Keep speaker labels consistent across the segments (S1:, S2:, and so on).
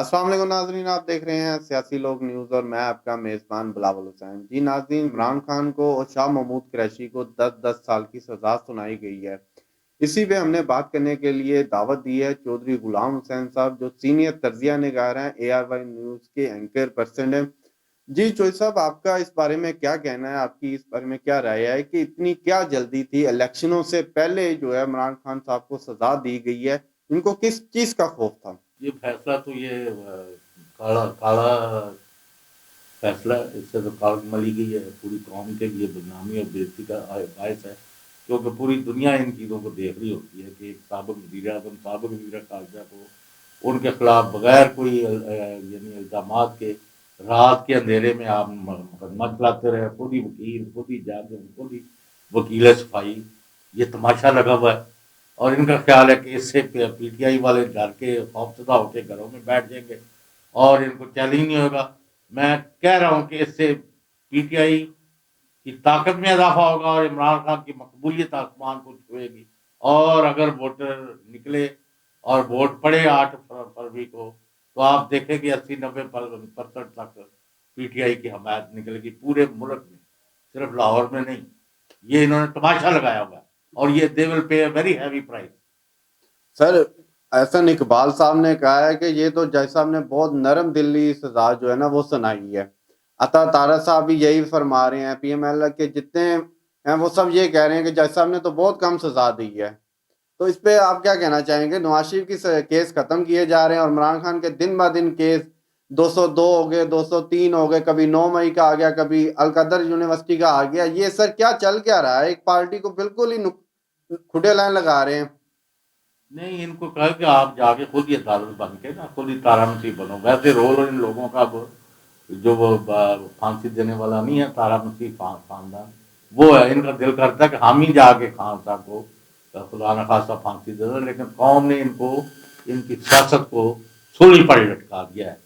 S1: السلام علیکم ناظرین، آپ دیکھ رہے ہیں سیاسی لوگ نیوز اور میں آپ کا میزبان بلاول حسین۔ جی ناظرین، عمران خان کو اور شاہ محمود قریشی کو 10 سال کی سزا سنائی گئی ہے۔ اسی پہ ہم نے بات کرنے کے لیے دعوت دی ہے چودھری غلام حسین صاحب، جو سینئر تجزیہ نگار ہیں، ARY نیوز کے اینکر پرسن ہیں۔ جی چوئی صاحب، آپ کا اس بارے میں کیا کہنا ہے؟ آپ کی اس بارے میں کیا رائے ہے کہ اتنی کیا جلدی تھی؟ الیکشنوں سے پہلے جو ہے عمران خان صاحب کو سزا دی گئی ہے، ان کو کس چیز کا خوف تھا؟
S2: یہ فیصلہ تو یہ کالا کالا فیصلہ، اس سے تو کاغذ ملی گئی ہے، پوری قوم کے لیے بدنامی اور بےعزتی کا باعث ہے، کیونکہ پوری دنیا ان چیزوں کو دیکھ رہی ہوتی ہے کہ ایک سابق وزیر اعظم، سابق وزیر خارجہ کو ان کے خلاف بغیر کوئی یعنی الزامات کے رات کے اندھیرے میں آپ مقدمہ چلاتے رہے، خود ہی وکیل، خود ہی جج، خود ہی وکیل صفائی، یہ تماشا لگا ہوا ہے۔ اور ان کا خیال ہے کہ اس سے پی ٹی آئی والے ڈر کے خوفزدہ ہو کے گھروں میں بیٹھ جائیں گے اور ان کو چیلنج نہیں ہوگا۔ میں کہہ رہا ہوں کہ اس سے پی ٹی آئی کی طاقت میں اضافہ ہوگا اور عمران خان کی مقبولیت آسمان کو چھوئے گی، اور اگر ووٹر نکلے اور ووٹ پڑے 8 فروری کو، تو آپ دیکھیں گے 80-90% تک پی ٹی آئی کی حمایت نکلے گی پورے ملک میں، صرف لاہور میں نہیں۔ یہ انہوں نے تماشا لگایا ہوا ہے اور یہ دے ول پے اے ویری ہیوی پرائز۔
S1: سر، احسن اقبال صاحب نے کہا ہے کہ یہ تو جج صاحب نے بہت نرم دلی سزا جو ہے نا وہ سنائی ہے۔ عطا تارہ صاحب بھی یہی فرما رہے ہیں، PML کے جتنے ہیں وہ سب یہ کہہ رہے ہیں کہ جج صاحب نے تو بہت کم سزا دی ہے۔ تو اس پہ آپ کیا کہنا چاہیں گے؟ نواز شریف کی کیس ختم کیے جا رہے ہیں اور عمران خان کے دن بہ دن کیس 202 ہو گئے، 203 ہو گئے، کبھی 9 مئی کا آ گیا، کبھی القدر یونیورسٹی کا آ گیا۔ یہ سر کیا چل کیا رہا ہے؟ ایک پارٹی کو بالکل ہی کھڈے لائن لگا رہے ہیں۔
S2: نہیں، ان کو کہا کہ آپ جا کے خود ہی عدالت بن کے نا خود ہی تارا مسیح بنو۔ ویسے رول ان لوگوں کا جو وہ پھانسی دینے والا نہیں ہے، تارا مسیح خاندان، وہ ہے ان کا دل کرتا ہے کہ ہم ہی جا کے خان صاحب کو خدا نخواستہ پھانسی دے دو، لیکن قوم نے ان کو، ان کی سیاست کو سولی پر لٹکا دیا ہے۔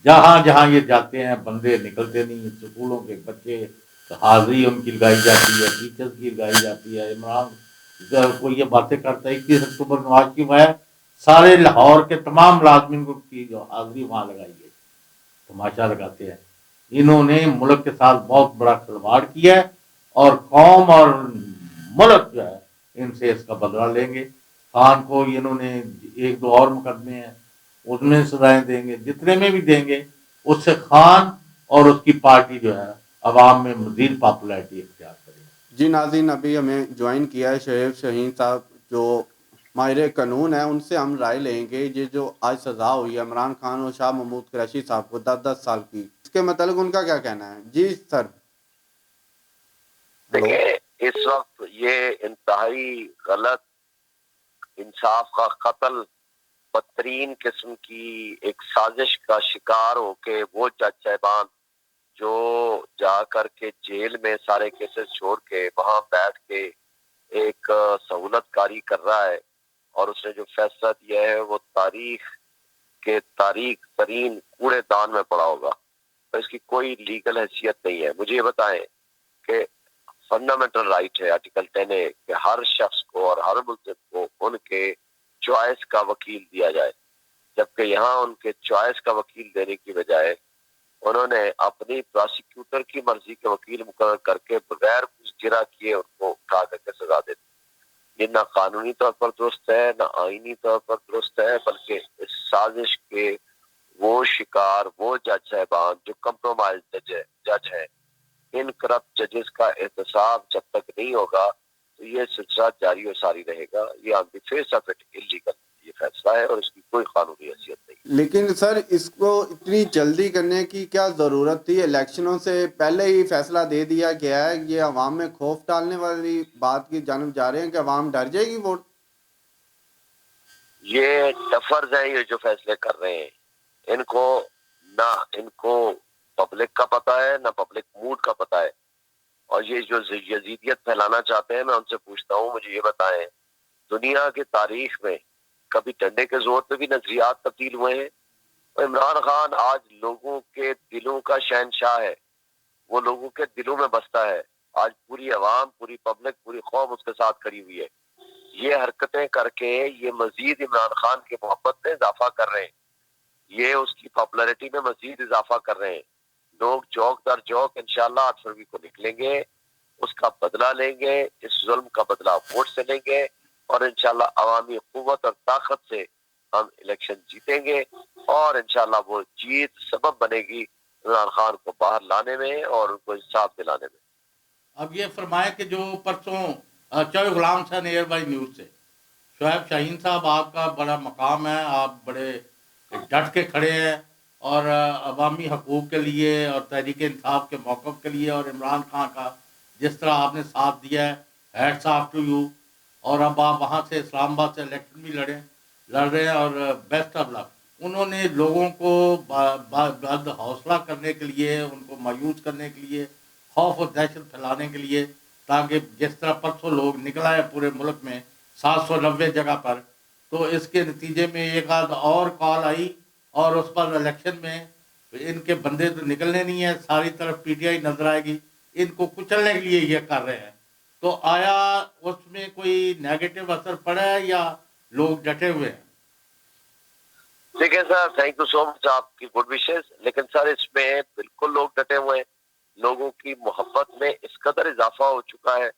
S2: جہاں جہاں یہ جاتے ہیں بندے نکلتے نہیں، اسکولوں کے بچے حاضری ان کی لگائی جاتی ہے، ٹیچرز کی لگائی جاتی ہے۔ عمران کو یہ باتیں کرتا ہے 21 اکتوبر نواز کی میں سارے لاہور کے تمام ملازمین کو کی جو حاضری وہاں لگائی گئی، تماشا لگاتے ہیں۔ انہوں نے ملک کے ساتھ بہت بڑا کھلواڑ کیا ہے اور قوم اور ملک جو ہے ان سے اس کا بدلہ لیں گے۔ خان کو انہوں نے 1-2 اور مقدمے ہیں، اس میں سزائیں دیں گے، جتنے میں بھی دیں گے اس سے خان اور اس کی پارٹی جو ہے عوام میں مزید پاپولیرٹی اختیار کرے گی۔
S1: جی ناظرین، ابھی ہمیں جوائن کیا ہے شعیب شاہین صاحب، جو ماہر قانون ہیں، ان سے ہم رائے لیں گے یہ جو آج سزا ہوئی ہے عمران خان اور شاہ محمود قریشی صاحب کو 10 سال کی، اس کے متعلق ان کا کیا کہنا ہے؟ جی سر۔ ہلو۔
S3: دیکھیں، اس وقت یہ انتہائی غلط، انصاف کا قتل، بدترین قسم کی ایک سازش کا شکار ہو کے وہ جج صاحبان جو جا کر کے جیل میں سارے کیسز چھوڑ کے وہاں بیٹھ کے ایک سہولت کاری کر رہا ہے، اور اس نے جو فیصلہ دیا ہے وہ تاریخ ترین کوڑے دان میں پڑا ہوگا، تو اس کی کوئی لیگل حیثیت نہیں ہے۔ مجھے یہ بتائیں کہ فنڈامنٹل رائٹ ہے آرٹیکل 10A کہ ہر شخص کو اور ہر ملزم کو ان کے چوائس کا وکیل دیا جائے، جبکہ یہاں ان کے چوائس کا وکیل دینے کی بجائے انہوں نے اپنی پراسیکیوٹر کی مرضی کے وکیل مقرر کر کے بغیر کچھ جرا کیے ان کو اٹھا کر کے سزا دے دی۔ یہ نہ قانونی طور پر درست ہے، نہ آئینی طور پر درست ہے، بلکہ اس سازش کے وہ شکار، وہ جج صاحبان جو کمپرومائز جج ہیں، ان کرپٹ ججز کا احتساب جب تک نہیں ہوگا تو یہ سلسلہ جاری و ساری رہے گا۔ یہ on the face of it illegal یہ فیصلہ ہے اور اس کی کوئی قانونی حیثیت نہیں۔
S1: لیکن سر، اس کو اتنی جلدی کرنے کی کیا ضرورت تھی؟ الیکشنوں سے پہلے ہی فیصلہ دے دیا گیا ہے۔ یہ عوام میں خوف ڈالنے والی بات کی جانب جا رہے ہیں کہ عوام ڈر جائے گی ووٹ۔
S3: یہ ڈفرز ہیں، یہ جو فیصلے کر رہے ہیں، ان کو پبلک کا پتہ ہے نہ پبلک موڈ کا پتہ ہے، اور یہ جو یزیدیت پھیلانا چاہتے ہیں، میں ان سے پوچھتا ہوں، مجھے یہ بتائیں دنیا کی تاریخ میں کبھی ڈنڈے کے زور پہ بھی نظریات تبدیل ہوئے ہیں؟ اور عمران خان آج لوگوں کے دلوں کا شہنشاہ ہے، وہ لوگوں کے دلوں میں بستا ہے۔ آج پوری عوام، پوری پبلک، پوری قوم اس کے ساتھ کھڑی ہوئی ہے۔ یہ حرکتیں کر کے یہ مزید عمران خان کی محبت میں اضافہ کر رہے ہیں۔ یہ اس کی پاپولرٹی میں مزید اضافہ کر رہے ہیں. لوگ جوک در جوک انشاءاللہ 8 فروری کو نکلیں گے, اس کا بدلہ لیں گے, اس ظلم کا بدلہ ووٹ سے لیں گے, اور انشاءاللہ عوامی قوت اور طاقت سے ہم الیکشن جیتیں گے, اور انشاءاللہ وہ جیت سبب بنے گی عمران خان کو باہر لانے میں اور ان کو انصاف دلانے میں.
S2: اب یہ فرمائے کہ جو پرسوں چوہے غلام حسین ایئر بائی نیوز سے شعیب شاہین صاحب, آپ کا بڑا مقام ہے, آپ بڑے ڈٹ کے کھڑے ہیں اور عوامی حقوق کے لیے اور تحریک انصاف کے موقف کے لیے اور عمران خان کا جس طرح آپ نے ساتھ دیا ہے, ہیٹس آف ٹو یو. اور اب آپ وہاں سے اسلام آباد سے الیکشن بھی لڑ رہے ہیں, اور بیسٹ آف لک. انہوں نے لوگوں کو بد حوصلہ کرنے کے لیے, ان کو مایوس کرنے کے لیے, خوف و دہشت پھیلانے کے لیے, تاکہ جس طرح پرسوں لوگ نکلا ہے پورے ملک میں 790 جگہ پر, تو اس کے نتیجے میں ایک آدھ اور کال آئی اور اس پر الیکشن میں ان کے بندے تو نکلنے نہیں ہیں, ساری طرف پی ٹی آئی نظر آئے گی, ان کو کچلنے کے لیے یہ کر رہے ہیں. تو آیا اس میں کوئی نیگیٹو اثر پڑا ہے یا لوگ ڈٹے ہوئے ہیں؟
S3: دیکھیں سر, تھینک یو سو مچ آپ کی گڈ وشز, لیکن سر اس میں بالکل لوگ ڈٹے ہوئے ہیں. لوگوں کی محبت میں اس قدر اضافہ ہو چکا ہے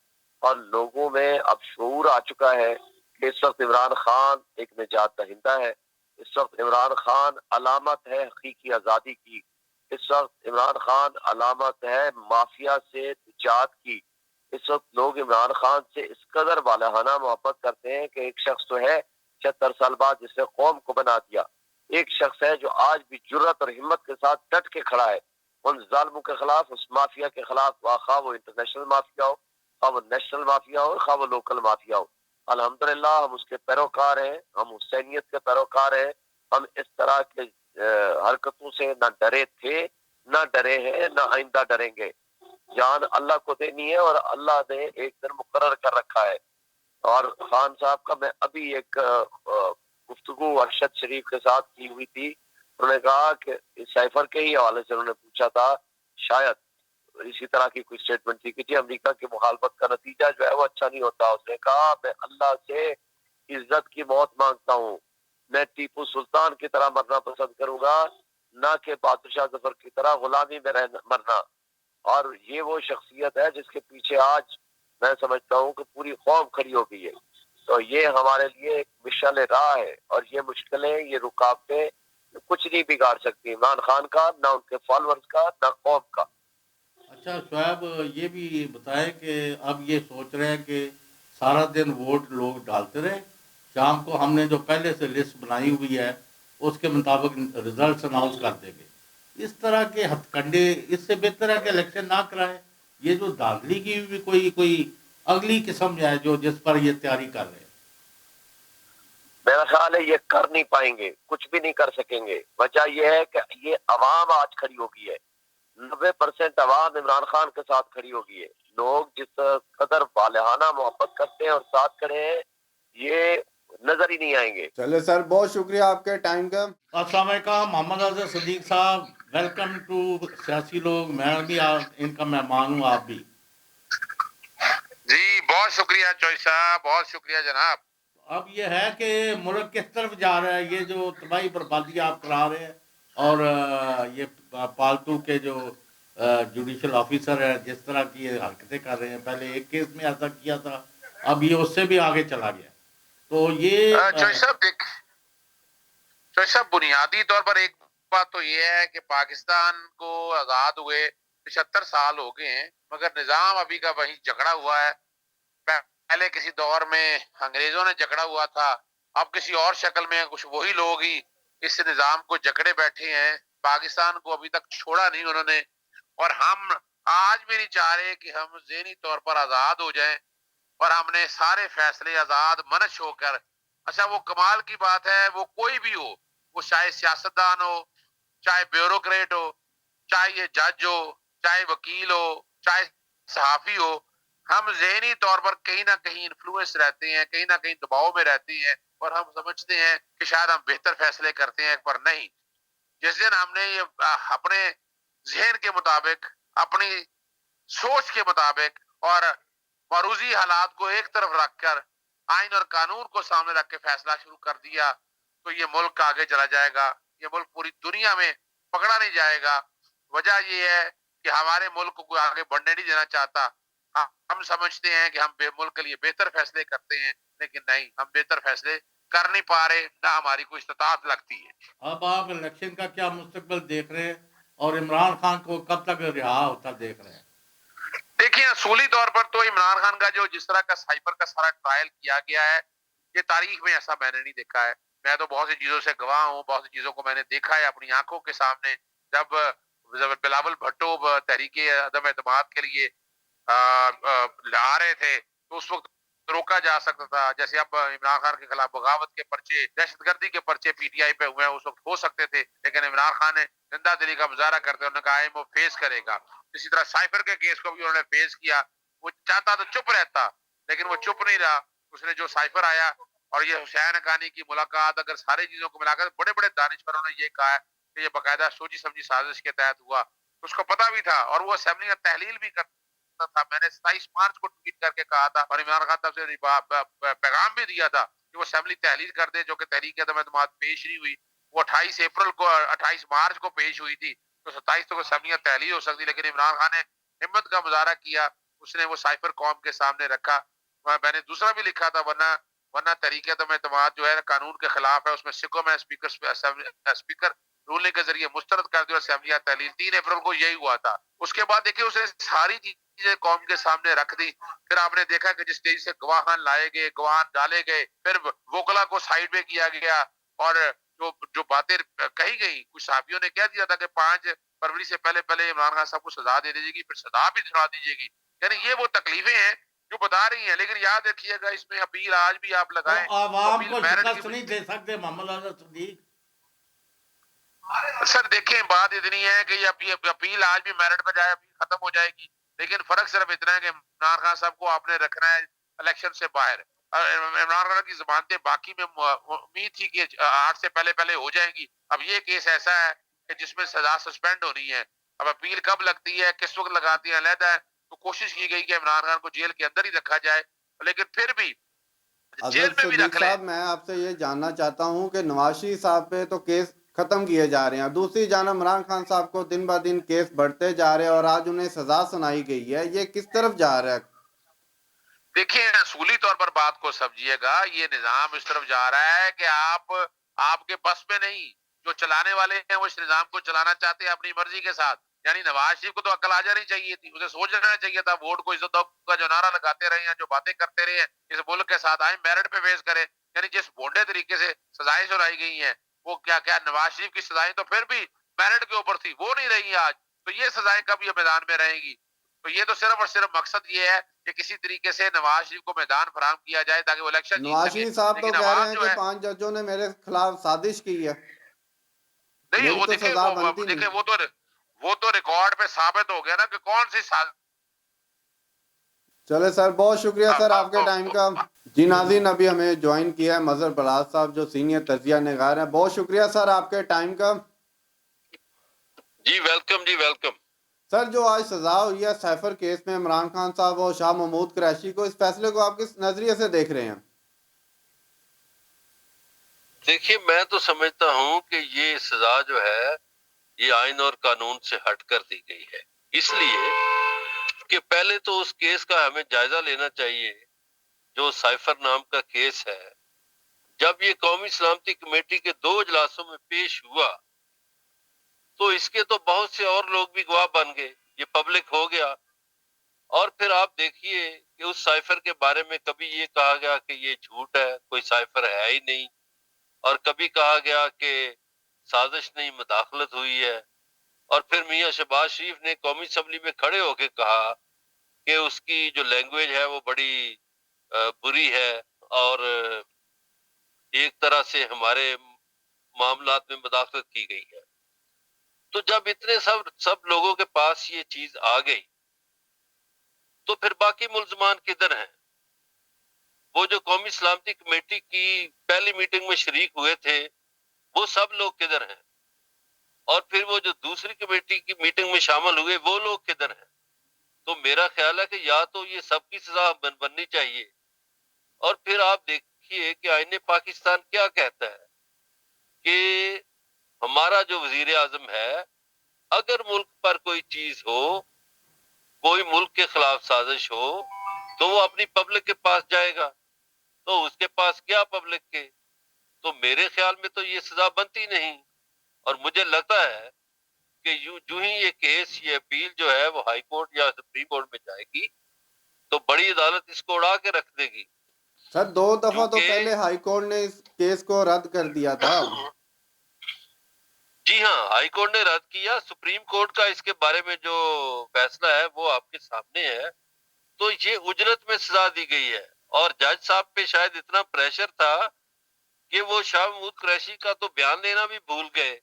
S3: اور لوگوں میں اب شعور آ چکا ہے کہ اس وقت عمران خان ایک نجات دہندہ ہے. اس وقت عمران خان علامت ہے حقیقی آزادی کی. اس وقت عمران خان علامت ہے مافیا سے نجات کی. اس وقت لوگ عمران خان سے اس قدر والہانہ محبت کرتے ہیں کہ ایک شخص تو ہے 76 سال بعد جس نے قوم کو بنا دیا, ایک شخص ہے جو آج بھی جرت اور ہمت کے ساتھ ڈٹ کے کھڑا ہے ان ظالموں کے خلاف, اس مافیا کے خلاف, خواہ وہ انٹرنیشنل مافیا ہو, خواہ وہ نیشنل مافیا ہو, خواہ وہ لوکل مافیا ہو. الحمدللہ ہم اس کے پیروکار ہیں, ہم حسینیت کے پیروکار ہیں. ہم اس طرح کے حرکتوں سے نہ ڈرے تھے, نہ ڈرے ہیں, نہ آئندہ ڈریں گے. جان اللہ کو دینی ہے اور اللہ نے ایک دن مقرر کر رکھا ہے. اور خان صاحب کا میں ابھی ایک گفتگو ارشد شریف کے ساتھ کی ہوئی تھی, انہوں نے کہا کہ سائفر کے ہی حوالے سے انہوں نے پوچھا تھا, شاید اسی طرح کی کوئی سٹیٹمنٹ تھی کہ جی امریکہ کی مخالفت کا نتیجہ جو ہے وہ اچھا نہیں ہوتا. اس نے کہا میں اللہ سے عزت کی موت مانگتا ہوں, میں ٹیپو سلطان کی طرح مرنا پسند کروں گا, نہ کہ بہادر شاہ ظفر کی طرح غلامی میں مرنا. اور یہ وہ شخصیت ہے جس کے پیچھے آج میں سمجھتا ہوں کہ پوری قوم کھڑی ہو گئی ہے. تو یہ ہمارے لیے ایک مشعل راہ ہے, اور یہ مشکلیں, یہ رکاوٹیں کچھ نہیں بگاڑ سکتی عمران خان کا, نہ ان کے فالوورز کا, نہ قوم کا.
S2: اچھا شعیب, یہ بھی بتائیں کہ اب یہ سوچ رہے ہیں کہ سارا دن ووٹ لوگ ڈالتے رہے, شام کو ہم نے جو پہلے سے لسٹ بنائی ہوئی ہے اس کے مطابق ریزلٹس اناؤنس کر دیں گے. اس طرح کے ہتھ کنڈے, اس سے بہتر ہے کہ الیکشن نہ کرائیں. یہ جو دھاندلی کی بھی کوئی اگلی قسم ہے جو جس پر یہ تیاری کر رہے ہیں.
S3: میرا خیال ہے یہ کر نہیں پائیں گے, کچھ بھی نہیں کر سکیں گے. وجہ یہ ہے کہ یہ عوام آج کھڑی ہو گئی ہے, 90% عوام عمران خان کے ساتھ کھڑی ہو گئی ہے. لوگ جس قدر والہانہ محبت کرتے ہیں اور ساتھ کھڑے ہیں, یہ نظر ہی نہیں آئیں گے.
S1: چلے سر, بہت شکریہ آپ کے ٹائم کا.
S2: السلام علیکم. محمد اظہر صدیق صاحب, ویلکم ٹو سیاسی لوگ. میں بھی ان کا مہمان ہوں, آپ بھی.
S4: جی بہت شکریہ چوئی صاحب, بہت شکریہ جناب.
S2: اب یہ ہے کہ ملک کس طرف جا رہا ہے, یہ جو تباہی بربادی آپ کرا رہے ہیں, اور یہ پالتو کے جو جوڈیشل آفیسر ہیں جس طرح کی یہ حرکتیں کر رہے ہیں, پہلے ایک کیس میں ایسا کیا تھا, اب یہ اس سے بھی آگے چلا گیا. تو یہ
S4: چوئی صاحب بنیادی طور پر ایک بات تو یہ ہے کہ پاکستان کو آزاد ہوئے 75 سال ہو گئے ہیں, مگر نظام ابھی کا وہی جھگڑا ہوا ہے. پہلے کسی دور میں انگریزوں نے جھگڑا ہوا تھا, اب کسی اور شکل میں کچھ وہی لوگ ہی اس نظام کو جکڑے بیٹھے ہیں. پاکستان کو ابھی تک چھوڑا نہیں انہوں نے, اور ہم آج بھی نہیں چاہ رہے کہ ہم ذہنی طور پر آزاد ہو جائیں اور ہم نے سارے فیصلے آزاد منش ہو کر. اچھا وہ کمال کی بات ہے, وہ کوئی بھی ہو, وہ چاہے سیاستدان ہو, چاہے بیوروکریٹ ہو, چاہے یہ جج ہو, چاہے وکیل ہو, چاہے صحافی ہو, ہم ذہنی طور پر کہیں نہ کہیں انفلوئنس رہتے ہیں, کہیں نہ کہیں دباؤ میں رہتے ہیں, اور ہم سمجھتے ہیں کہ شاید ہم بہتر فیصلے کرتے ہیں, پر نہیں. جس دن ہم نے یہ اپنے ذہن کے مطابق, اپنی سوچ کے مطابق اور معروضی حالات کو ایک طرف رکھ کر آئین اور قانون کو سامنے رکھ کے فیصلہ شروع کر دیا, تو یہ ملک آگے چلا جائے گا. یہ ملک پوری دنیا میں پکڑا نہیں جائے گا. وجہ یہ ہے کہ ہمارے ملک کو آگے بڑھنے نہیں دینا چاہتا. ہم سمجھتے ہیں کہ ہم ملک کے لیے بہتر فیصلے کرتے ہیں، لیکن نہیں، ہم بہتر فیصلے کر نہیں پا رہے، نہ ہماری کوئی استطاعت لگتی ہے.
S2: اب آپ الیکشن کا کیا مستقبل دیکھ رہے ہیں اور عمران خان کو کب تک رہا ہوتا دیکھ رہے ہیں؟
S4: دیکھیں اصولی طور پر تو عمران خان کا جو جس طرح کا سائبر کا سارا ٹرائل کیا گیا ہے، یہ تاریخ میں ایسا میں نے نہیں دیکھا ہے. میں تو بہت سی چیزوں سے گواہ ہوں، بہت سی چیزوں کو میں نے دیکھا ہے اپنی آنکھوں کے سامنے. جب بلاول بھٹو تحریک عدم اعتماد کے لیے آ رہے تھے تو اس وقت روکا جا سکتا تھا. جیسے اب عمران خان کے خلاف بغاوت کے پرچے، دہشت گردی کے پرچے پی ٹی آئی پہ ہوئے ہیں، اس وقت ہو سکتے تھے، لیکن عمران خان نے زندہ دلی کا مظاہرہ کرتے انہوں نے کہا وہ فیس کرے گا. اسی طرح سائفر کے کیس کو بھی انہوں نے فیس کیا. وہ چاہتا تو چپ رہتا، لیکن وہ چپ نہیں رہا. اس نے جو سائفر آیا اور یہ حسین حقانی کی ملاقات، اگر ساری چیزوں کو ملا کر بڑے بڑے دانشوروں نے یہ کہا ہے کہ یہ باقاعدہ سوچی سمجھی سازش کے تحت ہوا. اس کو پتا بھی تھا اور وہ اسمبلی میں تحلیل بھی کرتا تھا. میں نے 27 مارچ کو ٹویٹ کر کے کہا تھا اور عمران خان طرف سے پیغام بھی دیا تھا کہ وہ اسمبلی تحلیل کر دے، جو کہ تحریک عدم اعتماد پیش نہیں ہوئی. وہ 28 اپریل کو 28 مارچ کو پیش ہوئی تھی، تو 27 کو اسمبلی تحلیل ہو سکتی، لیکن عمران خان نے ہمت کا مظاہرہ کیا. اس نے وہ سائفر قوم کے سامنے رکھا. میں نے دوسرا بھی لکھا تھا، ورنہ تحریک عدم اعتماد جو ہے قانون کے خلاف ہے، اس میں سکھوں میں اسپیکر رولنگ کے ذریعے مسترد کر دیا اسمبلیاں تحلیل. 3 اپریل کو یہی ہوا تھا. اس کے بعد دیکھیے اس نے ساری چیزیں قوم کے سامنے رکھ دی. پھر آپ نے دیکھا کہ جس تیزی سے گواہان لائے گئے، گواہان ڈالے گئے، پھر وکلا کو سائیڈ پہ کیا گیا اور جو باتیں کہی گئی، کچھ صحافیوں نے کہہ دیا تھا کہ 5 فروری سے پہلے عمران خان صاحب کو سزا دے دیجیے گی، پھر سزا بھی دلوا دیجیے گی. یعنی یہ وہ تکلیفیں ہیں جو بتا رہی ہیں. لیکن یاد رکھیے گا اس میں اپیل آج بھی آپ
S2: تو
S4: لگائیں،
S2: عوام
S4: اپیل
S2: کو
S4: میرٹ
S2: شکست
S4: کی.
S2: نہیں دے سکتے محمد اظہر صدیق.
S4: سر دیکھیں بات اتنی ہے کہ یہ اپیل آج بھی میرٹ پہ جائے، اپیل ختم ہو جائے گی، لیکن فرق صرف اتنا ہے کہ عمران خان صاحب کو آپ نے رکھنا ہے الیکشن سے باہر. عمران خان کی ضمانتیں باقی میں امید تھی کہ 8 سے پہلے ہو جائیں گی. اب یہ کیس ایسا ہے کہ جس میں سزا سسپینڈ ہونی ہے. اب اپیل کب لگتی ہے، کس وقت لگاتی ہے علیحدہ ہے. تو کوشش کی گئی کہ عمران خان کو جیل کے اندر ہی رکھا جائے، لیکن پھر بھی
S1: اظہر
S4: جیل میں بھی
S1: صدیق
S4: رکھ لیں.
S1: صاحب، میں آپ سے یہ جاننا چاہتا ہوں کہ نواز شریف صاحب پہ تو کیس ختم کیے جا رہے ہیں، دوسری جانب عمران خان صاحب کو دن بہ دن کیس بڑھتے جا رہے ہیں اور آج انہیں سزا سنائی گئی ہے. یہ کس طرف جا رہا ہے؟
S4: دیکھیں اصولی طور پر بات کو سمجھیے گا، یہ نظام اس طرف جا رہا ہے کہ آپ کے بس میں نہیں. جو چلانے والے ہیں وہ اس نظام کو چلانا چاہتے ہیں اپنی مرضی کے ساتھ. یعنی نواز شریف کو تو عقل آ جانی چاہیے تھی، اسے سوچ لینا چاہیے تھا. ووٹ کو عزت کا جو نعرہ لگاتے رہے ہیں، جو باتیں کرتے رہے ہیں، اس ملک کے ساتھ آئیں میرٹ پہ فیس کریں. یعنی جس بونڈے طریقے سے سزائیں سنائی گئی ہیں، وہ کیا نواز شریف کی سزائیں تو پھر بھی میرٹ کے اوپر تھی، وہ نہیں رہی آج. تو یہ سزائیں کب یہ میدان میں رہیں گی؟ تو یہ تو صرف اور صرف مقصد یہ ہے کہ کسی طریقے سے نواز شریف کو میدان فراہم کیا جائے تاکہ وہ الیکشن جیت
S1: نواز
S4: سکے.
S1: شریف صاحب تو
S4: لیکن
S1: کہہ رہے
S4: عوام
S1: ہیں
S4: جو
S1: کہ
S4: ہے
S1: 5 ججوں نے میرے خلاف سازش کی ہے،
S4: نہیں،
S1: میری
S4: وہ
S1: تو سزا بنتی نہیں.
S4: دیکھیں وہ تو ریکارڈ پہ ثابت ہو گیا نا کہ کون سی سال.
S1: چلے سر، بہت شکریہ سر آپ کے ٹائم کا. جی ناظرین، ابھی ہمیں جوائن کیا ہے مظہر بلال صاحب جو سینئر تجزیہ نگار ہیں. بہت شکریہ سر آپ کے ٹائم کا.
S3: جی ویلکم، جی ویلکم.
S1: سر، جو آج سزا ہوئی ہے سائفر کیس میں عمران خان صاحب اور شاہ محمود قریشی کو، اس فیصلے کو آپ کس نظریے سے دیکھ رہے ہیں؟
S3: دیکھیے میں تو سمجھتا ہوں کہ یہ سزا جو ہے یہ آئین اور قانون سے ہٹ کر دی گئی ہے، اس لیے کہ پہلے تو اس کیس کا ہمیں جائزہ لینا چاہیے جو سائفر نام کا کیس ہے. جب یہ قومی سلامتی کمیٹی کے 2 اجلاسوں میں پیش ہوا تو اس کے تو بہت سے اور لوگ بھی گواہ بن گئے، یہ پبلک ہو گیا. اور پھر آپ دیکھیے کہ اس سائفر کے بارے میں کبھی یہ کہا گیا کہ یہ جھوٹ ہے، کوئی سائفر ہے ہی نہیں، اور کبھی کہا گیا کہ سازش نہیں، مداخلت ہوئی ہے. اور پھر میاں شہباز شریف نے قومی اسمبلی میں کھڑے ہو کے کہا کہ اس کی جو لینگویج ہے وہ بڑی بری ہے اور ایک طرح سے ہمارے معاملات میں مداخلت کی گئی ہے. تو جب اتنے سب لوگوں کے پاس یہ چیز آ گئی تو پھر باقی ملزمان کدھر ہیں؟ وہ جو قومی سلامتی کمیٹی کی پہلی میٹنگ میں شریک ہوئے تھے وہ سب لوگ کدھر ہیں؟ اور پھر وہ جو دوسری کمیٹی کی میٹنگ میں شامل ہوئے وہ لوگ کدھر ہیں؟ تو میرا خیال ہے کہ یا تو یہ سب کی سزا بننی چاہیے. اور پھر آپ دیکھیے کہ آئین پاکستان کیا کہتا ہے کہ
S5: ہمارا جو وزیر اعظم ہے، اگر ملک پر کوئی چیز ہو، کوئی ملک کے خلاف سازش ہو، تو وہ اپنی پبلک کے پاس جائے گا، تو اس کے پاس کیا پبلک کے؟ تو میرے خیال میں تو یہ سزا بنتی نہیں، اور مجھے لگتا ہے کہ جو ہی یہ کیس، یہ اپیل جو ہے وہ ہائی کورٹ یا سپریم کورٹ میں جائے گی تو بڑی عدالت اس کو اڑا کے رکھ دے گی.
S1: سر 2 دفعہ تو
S5: کیونکہ
S1: پہلے ہائی کورٹ نے اس کیس کو رد کر دیا تھا.
S5: جی ہاں، ہائی کورٹ نے رد کیا. سپریم کورٹ کا اس کے بارے میں جو فیصلہ ہے وہ آپ کے سامنے ہے. تو یہ اجرت میں سزا دی گئی ہے، اور جج صاحب پہ شاید اتنا پریشر تھا کہ وہ شاہ محمود قریشی کا تو بیان لینا بھی بھول گئے.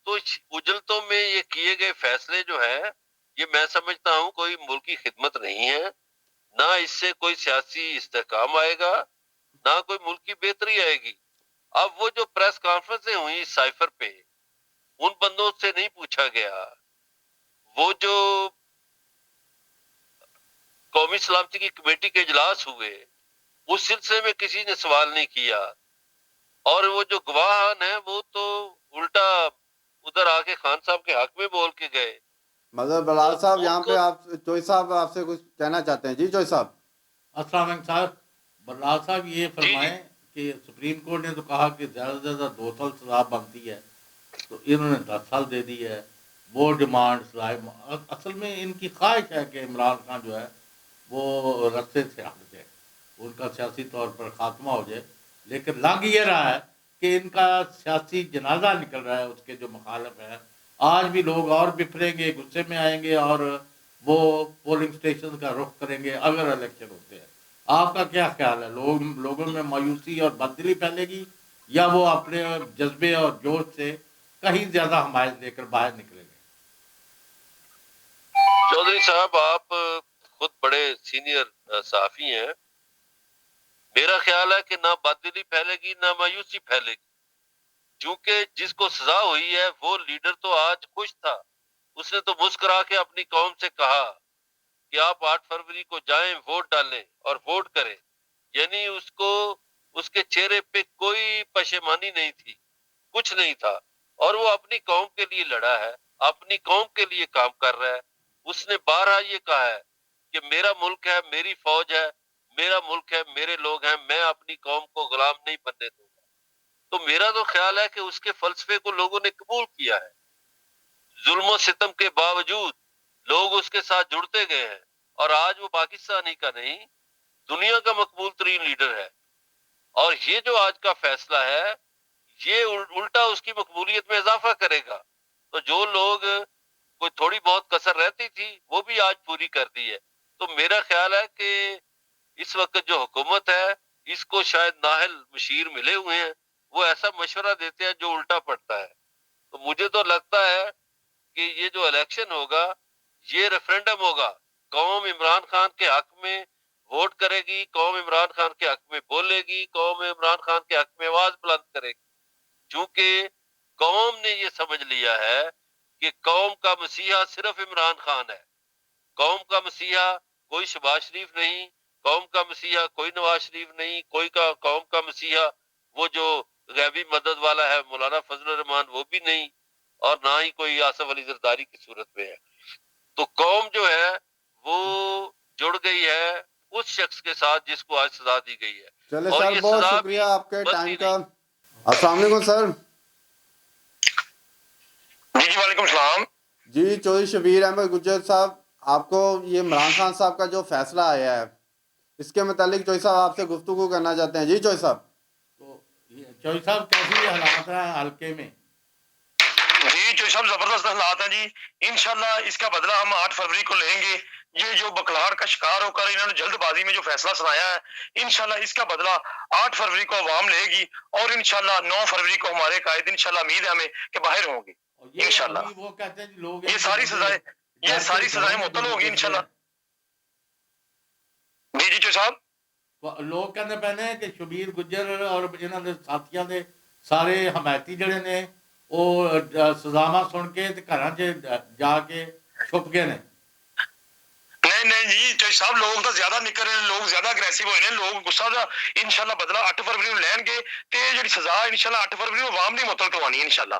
S5: تو اجرتوں میں یہ کیے گئے فیصلے جو ہے، یہ میں سمجھتا ہوں کوئی ملکی خدمت نہیں ہے، نہ اس سے کوئی سیاسی استحکام آئے گا، نہ کوئی ملک کی بہتری آئے گی. اب وہ جو پریس کانفرنسیں ہوئی سائفر پہ، ان بندوں سے نہیں پوچھا گیا. وہ جو قومی سلامتی کی کمیٹی کے اجلاس ہوئے، اس سلسلے میں کسی نے سوال نہیں کیا. اور وہ جو گواہان ہیں وہ تو الٹا ادھر آ کے خان صاحب کے حق میں بول کے گئے.
S1: مگر بلال صاحب
S5: ان
S1: یہاں
S5: کو
S1: پہ آپ چوئی صاحب آپ سے کچھ کہنا چاہتے ہیں. جی چوئی صاحب.
S2: السلام علیکم صاحب. بلال صاحب یہ
S5: جی
S2: فرمائیں کہ سپریم کورٹ نے تو کہا کہ زیادہ سے زیادہ 2 سال سزا بنتی ہے، تو انہوں نے 10 سال دے دی ہے. وہ ڈیمانڈ اصل میں ان کی خواہش ہے کہ عمران خان جو ہے وہ رستے سے ہٹ جائے، ان کا سیاسی طور پر خاتمہ ہو جائے. لیکن لگ یہ رہا ہے کہ ان کا سیاسی جنازہ نکل رہا ہے اس کے جو مخالف ہیں. آج بھی لوگ اور بکھریں گے، غصے میں آئیں گے، اور وہ پولنگ اسٹیشن کا رخ کریں گے اگر الیکشن ہوتے ہیں. آپ کا کیا خیال ہے؟ لوگوں میں مایوسی اور بددلی پھیلے گی، یا وہ اپنے جذبے اور جوش سے کہیں زیادہ حمایت لے کر باہر نکلیں گے؟
S5: چودھری صاحب، آپ خود بڑے سینئر صحافی ہیں. میرا خیال ہے کہ نہ بددلی پھیلے گی، نہ مایوسی پھیلے گی. چونکہ جس کو سزا ہوئی ہے وہ لیڈر تو آج خوش تھا. اس نے تو مسکرا کے اپنی قوم سے کہا کہ آپ 8 فروری کو جائیں، ووٹ ڈالیں اور ووٹ کریں. یعنی اس کے چہرے پہ کوئی پشیمانی نہیں تھی، کچھ نہیں تھا. اور وہ اپنی قوم کے لیے لڑا ہے، اپنی قوم کے لیے کام کر رہا ہے. اس نے بارہا یہ کہا ہے کہ میرا ملک ہے، میری فوج ہے، میرا ملک ہے، میرے لوگ ہیں، میں اپنی قوم کو غلام نہیں بننے دوں گا. تو میرا تو خیال ہے کہ اس کے فلسفے کو لوگوں نے قبول کیا ہے. ظلم و ستم کے باوجود لوگ اس کے ساتھ جڑتے گئے ہیں، اور آج وہ پاکستان ہی کا نہیں، دنیا کا مقبول ترین لیڈر ہے. اور یہ جو آج کا فیصلہ ہے، یہ الٹا اس کی مقبولیت میں اضافہ کرے گا. تو جو لوگ کوئی تھوڑی بہت کسر رہتی تھی وہ بھی آج پوری کر دی ہے. تو میرا خیال ہے کہ اس وقت جو حکومت ہے، اس کو شاید نااہل مشیر ملے ہوئے ہیں، وہ ایسا مشورہ دیتے ہیں جو الٹا پڑتا ہے. تو مجھے تو لگتا ہے کہ یہ جو الیکشن ہوگا، یہ ریفرینڈم ہوگا. قوم عمران خان کے حق میں ووٹ کرے گی، قوم عمران خان کے حق میں بولے گی، قوم عمران خان کے حق میں آواز بلند کرے گی. چونکہ قوم نے یہ سمجھ لیا ہے کہ قوم کا مسیحا صرف عمران خان ہے. قوم کا مسیحا کوئی شہباز شریف نہیں، قوم کا مسیحا کوئی نواز شریف نہیں، قوم کا مسیحا وہ جو غیبی مدد والا ہے مولانا فضل الرحمان وہ بھی نہیں، اور نہ ہی کوئی آصف علی زرداری کی صورت میں ہے. تو قوم جو ہے وہ جڑ گئی ہے اس شخص کے ساتھ جس کو آج سزا دی گئی ہے.
S1: چلے
S5: اور
S1: سر،
S5: یہ
S1: بہت
S5: سزا
S1: شکریہ
S5: بھی
S1: آپ کے ٹائم
S5: بدلی
S1: کا.
S5: نہیں.
S1: السلام علیکم سر.
S6: جی وعلیکم السلام.
S1: جی چودھری شبیر احمد گجر صاحب، آپ کو یہ عمران خان صاحب کا جو فیصلہ آیا ہے اس کے متعلق چوئی صاحب آپ سے گفتگو کرنا چاہتے ہیں. جی چوئی صاحب.
S2: تو چوئی صاحب کیسی حالات ہیں حلقے میں؟
S6: جی جو صاحب زبردست حالات ہیں جی. انشاءاللہ اس کا بدلہ ہم 8 فروری کو لیں گے. یہ جو بکلاڑ کا شکار ہو کر انہوں نے جلد بازی میں جو فیصلہ سنایا ہے، انشاءاللہ اس کا بدلہ 8 فروری کو عوام لے گی، اور انشاءاللہ 9 فروری کو ہمارے قائد انشاءاللہ امید ہے ہمیں کہ باہر ہوں گے انشاءاللہ.
S2: ابھی وہ کہتے ہیں لوگ
S6: یہ ساری سزائیں معطل ہوگی انشاءاللہ. جی جی جو صاحب.
S2: لوگ کہنے پہنے ہیں کہ شبیر گجر اور انہوں نے ساتھیاں دے سارے حمایتی جڑے نے وہ سزاواں سن کے گھراں چ جا کے چھپ گئے نے.
S6: نہیں جی جو صاحب لوگ تو زیادہ نکل رہے ہیں، لوگ زیادہ اگریسو ہوئے ہیں، لوگ غصہ دا انشاءاللہ بدلہ 8 فروری کو لین گے. تے جڑی سزا انشاءاللہ 8 فروری کو عوام نہیں معطل کروانی انشاءاللہ.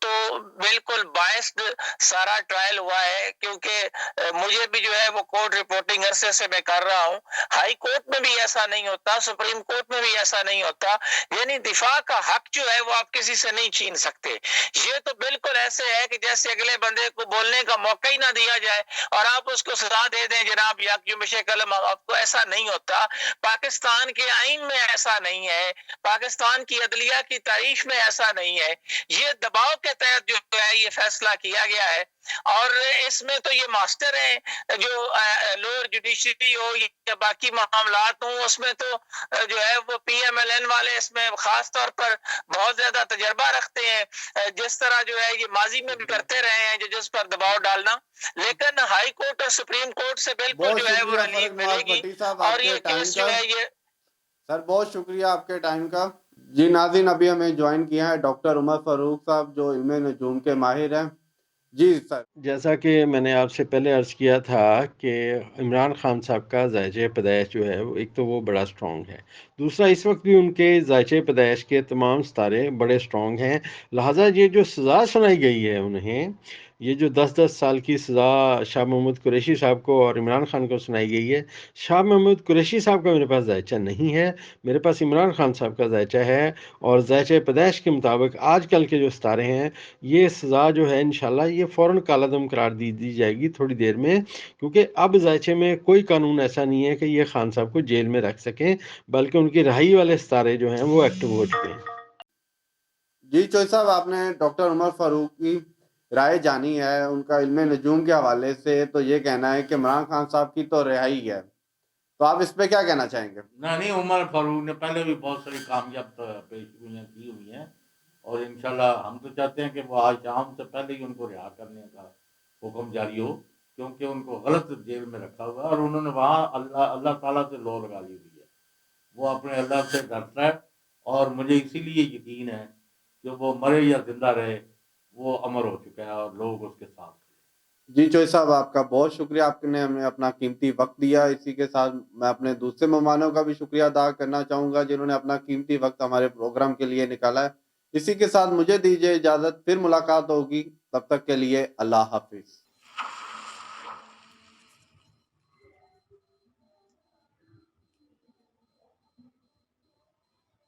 S7: تو بالکل بائسڈ سارا ٹرائل ہوا ہے، کیونکہ مجھے بھی جو ہے وہ کورٹ رپورٹنگ عرصے سے میں کر رہا ہوں، ہائی کورٹ میں بھی ایسا نہیں ہوتا، سپریم کورٹ میں بھی ایسا نہیں ہوتا، یعنی دفاع کا حق جو ہے وہ آپ کسی سے نہیں چھین سکتے۔ یہ تو بالکل ایسے ہے کہ جیسے اگلے بندے کو بولنے کا موقع ہی نہ دیا جائے اور آپ اس کو سزا دے دیں جناب یکجنبش قلم، آپ کو ایسا نہیں ہوتا۔ پاکستان کے آئین میں ایسا نہیں ہے، پاکستان کی عدلیہ کی تاریخ میں ایسا نہیں ہے، یہ دباؤ کے تحت جو ہے یہ فیصلہ کیا گیا ہے، اور اس میں تو یہ ماسٹر ہیں جو لوئر جوڈیشری ہو یا باقی معاملات ہوں، اس میں تو جو ہے وہ پی ایم ایل این والے اس میں خاص طور پر بہت زیادہ تجربہ رکھتے ہیں، جس طرح جو ہے یہ ماضی میں بھی کرتے رہے ہیں جس پر دباؤ ڈالنا، لیکن ہائی کورٹ اور سپریم کورٹ سے بالکل
S1: بہت
S7: جو ہے وہ
S1: شکریہ
S7: ریلیف
S1: فرق
S7: ملے
S1: نواز
S7: گی،
S1: بھٹی صاحب آپ
S7: اور
S1: کے
S7: یہ
S1: ٹائم
S7: کیس
S1: کا۔
S7: جو ہے یہ
S1: سر بہت شکریہ آپ کے ٹائم کا۔ جی ناظرین، ابھی ہمیں جوائن کیا ہے ڈاکٹر عمر فاروق صاحب جو علم نجوم کے ماہر ہیں۔ جی سر۔
S8: جیسا کہ میں نے آپ سے پہلے عرض کیا تھا کہ عمران خان صاحب کا ذائچہ پیدائش جو ہے ایک تو وہ بڑا سٹرونگ ہے، دوسرا اس وقت بھی ان کے ذائچہ پیدائش کے تمام ستارے بڑے سٹرونگ ہیں، لہٰذا یہ جو سزا سنائی گئی ہے انہیں، یہ جو 10 سال کی سزا شاہ محمود قریشی صاحب کو اور عمران خان کو سنائی گئی ہے، شاہ محمود قریشی صاحب کا میرے پاس ذائچہ نہیں ہے، میرے پاس عمران خان صاحب کا ذائچہ ہے، اور ذائچہ پیدائش کے مطابق آج کل کے جو ستارے ہیں، یہ سزا جو ہے انشاءاللہ یہ فوراً کالعدم قرار دی جائے گی تھوڑی دیر میں، کیونکہ اب ذائچے میں کوئی قانون ایسا نہیں ہے کہ یہ خان صاحب کو جیل میں رکھ سکیں، بلکہ ان کی رہائی والے ستارے جو ہیں وہ ایکٹیو ہو چکے ہیں۔
S1: جی چوئی صاحب، آپ نے ڈاکٹر عمر فاروق کی رائے جانی ہے، ان کا علم نجوم کے حوالے سے تو یہ کہنا ہے کہ عمران خان صاحب کی تو رہائی ہے، تو آپ اس پہ کیا کہنا چاہیں گے؟
S2: نہیں، عمر فاروق نے پہلے بھی بہت ساری کامیاب پیشگوئیاں کی ہوئی ہیں، اور انشاءاللہ ہم تو چاہتے ہیں کہ وہ آج شام سے پہلے ہی ان کو رہا کرنے کا حکم جاری ہو، کیونکہ ان کو غلط جیل میں رکھا ہوا ہے اور انہوں نے وہاں اللہ تعالیٰ سے لو لگا لی ہوئی ہے، وہ اپنے اللہ سے ڈرتا ہے، اور مجھے اسی لیے یقین ہے کہ وہ مرے یا زندہ رہے وہ امر ہو چکا ہے اور لوگ اس کے ساتھ ہیں۔
S1: جی چوئی صاحب، آپ کا بہت شکریہ، آپ نے ہمیں اپنا قیمتی وقت دیا۔ اسی کے ساتھ میں اپنے دوسرے مہمانوں کا بھی شکریہ ادا کرنا چاہوں گا جنہوں نے اپنا قیمتی وقت ہمارے پروگرام کے لیے نکالا ہے۔ اسی کے ساتھ مجھے دیجیے اجازت، پھر ملاقات ہوگی، تب تک کے لیے اللہ حافظ۔